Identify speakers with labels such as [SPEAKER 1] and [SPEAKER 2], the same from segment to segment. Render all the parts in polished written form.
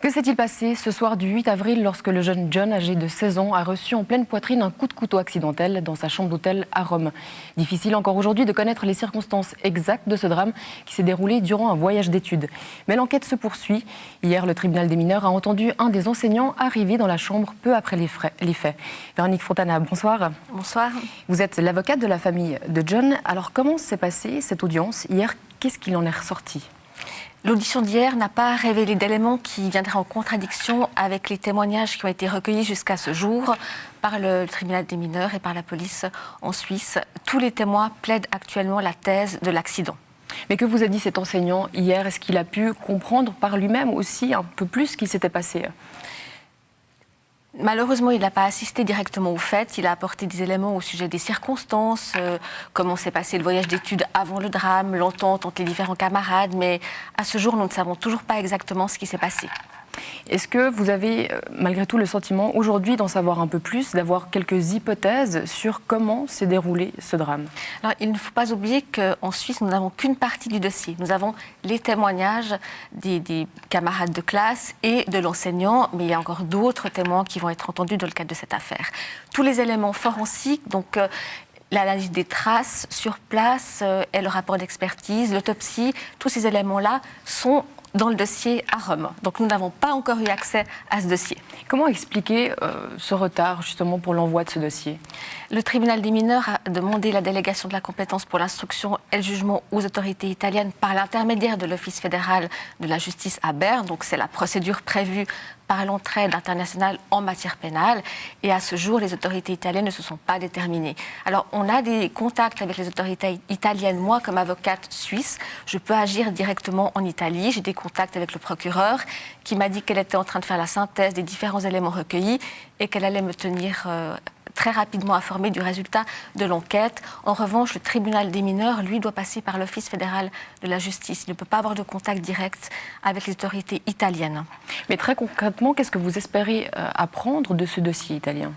[SPEAKER 1] Que s'est-il passé ce soir du 8 avril lorsque le jeune John, âgé de 16 ans, a reçu en pleine poitrine un coup de couteau accidentel dans sa chambre d'hôtel à Rome? Difficile encore aujourd'hui de connaître les circonstances exactes de ce drame qui s'est déroulé durant un voyage d'études. Mais l'enquête se poursuit. Hier, le tribunal des mineurs a entendu un des enseignants arriver dans la chambre peu après les faits. Véronique Fontana, bonsoir.
[SPEAKER 2] Bonsoir.
[SPEAKER 1] Vous êtes l'avocate de la famille de John. Alors comment s'est passée cette audience hier? Qu'est-ce qu'il en est ressorti?
[SPEAKER 2] L'audition d'hier n'a pas révélé d'éléments qui viendraient en contradiction avec les témoignages qui ont été recueillis jusqu'à ce jour par le tribunal des mineurs et par la police en Suisse. Tous les témoins plaident actuellement la thèse de l'accident.
[SPEAKER 1] Mais que vous a dit cet enseignant hier? Est-ce qu'il a pu comprendre par lui-même aussi un peu plus ce qui s'était passé?
[SPEAKER 2] Malheureusement, il n'a pas assisté directement aux faits. Il a apporté des éléments au sujet des circonstances, comment s'est passé le voyage d'études avant le drame, l'entente entre les différents camarades. Mais à ce jour, nous ne savons toujours pas exactement ce qui s'est passé.
[SPEAKER 1] Est-ce que vous avez malgré tout le sentiment aujourd'hui d'en savoir un peu plus, d'avoir quelques hypothèses sur comment s'est déroulé ce drame?
[SPEAKER 2] Alors, il ne faut pas oublier qu'en Suisse, nous n'avons qu'une partie du dossier. Nous avons les témoignages des camarades de classe et de l'enseignant, mais il y a encore d'autres témoins qui vont être entendus dans le cadre de cette affaire. Tous les éléments forensiques, donc l'analyse des traces sur place et le rapport d'expertise, l'autopsie, tous ces éléments-là sont dans le dossier à Rome. Donc nous n'avons pas encore eu accès à ce dossier.
[SPEAKER 1] Comment expliquer ce retard justement pour l'envoi de ce dossier?
[SPEAKER 2] Le tribunal des mineurs a demandé la délégation de la compétence pour l'instruction et le jugement aux autorités italiennes par l'intermédiaire de l'Office fédéral de la justice à Berne. Donc c'est la procédure prévue par l'entraide internationale en matière pénale. Et à ce jour, les autorités italiennes ne se sont pas déterminées. Alors, on a des contacts avec les autorités italiennes. Moi, comme avocate suisse, je peux agir directement en Italie. J'ai des contacts avec le procureur qui m'a dit qu'elle était en train de faire la synthèse des différents éléments recueillis et qu'elle allait me tenir très rapidement informé du résultat de l'enquête. En revanche, le tribunal des mineurs, lui, doit passer par l'Office fédéral de la justice. Il ne peut pas avoir de contact direct avec les autorités italiennes.
[SPEAKER 1] Mais très concrètement, qu'est-ce que vous espérez apprendre de ce dossier italien?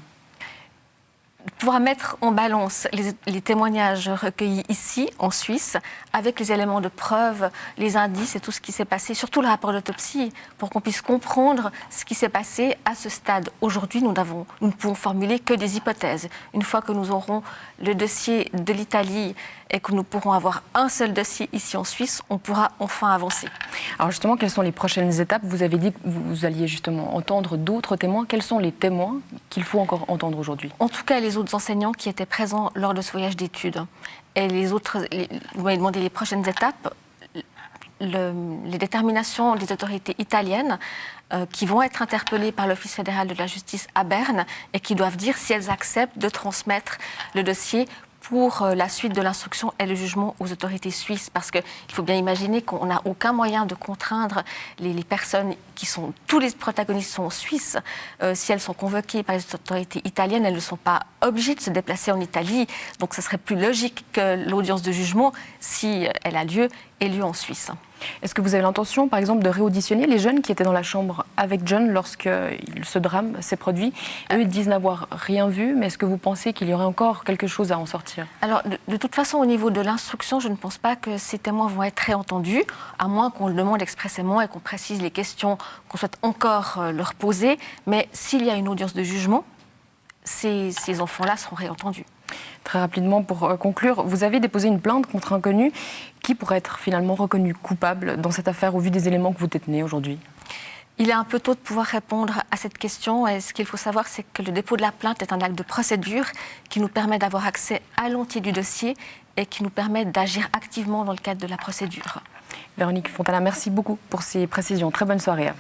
[SPEAKER 2] Pouvoir mettre en balance les témoignages recueillis ici, en Suisse, avec les éléments de preuve, les indices et tout ce qui s'est passé, surtout le rapport d'autopsie, pour qu'on puisse comprendre ce qui s'est passé à ce stade. Aujourd'hui, nous ne pouvons formuler que des hypothèses. Une fois que nous aurons le dossier de l'Italie et que nous pourrons avoir un seul dossier ici en Suisse, on pourra enfin avancer.
[SPEAKER 1] Alors justement, quelles sont les prochaines étapes? Vous avez dit que vous alliez justement entendre d'autres témoins. Quels sont les témoins qu'il faut encore entendre aujourd'hui?
[SPEAKER 2] En tout cas, les autres enseignants qui étaient présents lors de ce voyage d'études. Et vous m'avez demandé les prochaines étapes. Les déterminations des autorités italiennes qui vont être interpellées par l'Office fédéral de la justice à Berne et qui doivent dire si elles acceptent de transmettre le dossier pour la suite de l'instruction et le jugement aux autorités suisses. Parce qu'il faut bien imaginer qu'on n'a aucun moyen de contraindre les personnes qui sont... Tous les protagonistes sont en Suisse. Si elles sont convoquées par les autorités italiennes, elles ne sont pas obligées de se déplacer en Italie. Donc ce serait plus logique que l'audience de jugement, si elle a lieu, ait lieu en Suisse.
[SPEAKER 1] Est-ce que vous avez l'intention, par exemple, de réauditionner les jeunes qui étaient dans la chambre avec John lorsque ce drame s'est produit? Eux, ils disent n'avoir rien vu, mais est-ce que vous pensez qu'il y aurait encore quelque chose à en sortir?
[SPEAKER 2] Alors, de toute façon, au niveau de l'instruction, je ne pense pas que ces témoins vont être réentendus, à moins qu'on le demande expressément et qu'on précise les questions qu'on souhaite encore leur poser. Mais s'il y a une audience de jugement, ces enfants-là seront réentendus.
[SPEAKER 1] Très rapidement, pour conclure, vous avez déposé une plainte contre un inconnu qui pourrait être finalement reconnu coupable dans cette affaire au vu des éléments que vous détenez aujourd'hui?
[SPEAKER 2] Il est un peu tôt de pouvoir répondre à cette question. Et ce qu'il faut savoir, c'est que le dépôt de la plainte est un acte de procédure qui nous permet d'avoir accès à l'entier du dossier et qui nous permet d'agir activement dans le cadre de la procédure.
[SPEAKER 1] Véronique Fontana, merci beaucoup pour ces précisions. Très bonne soirée.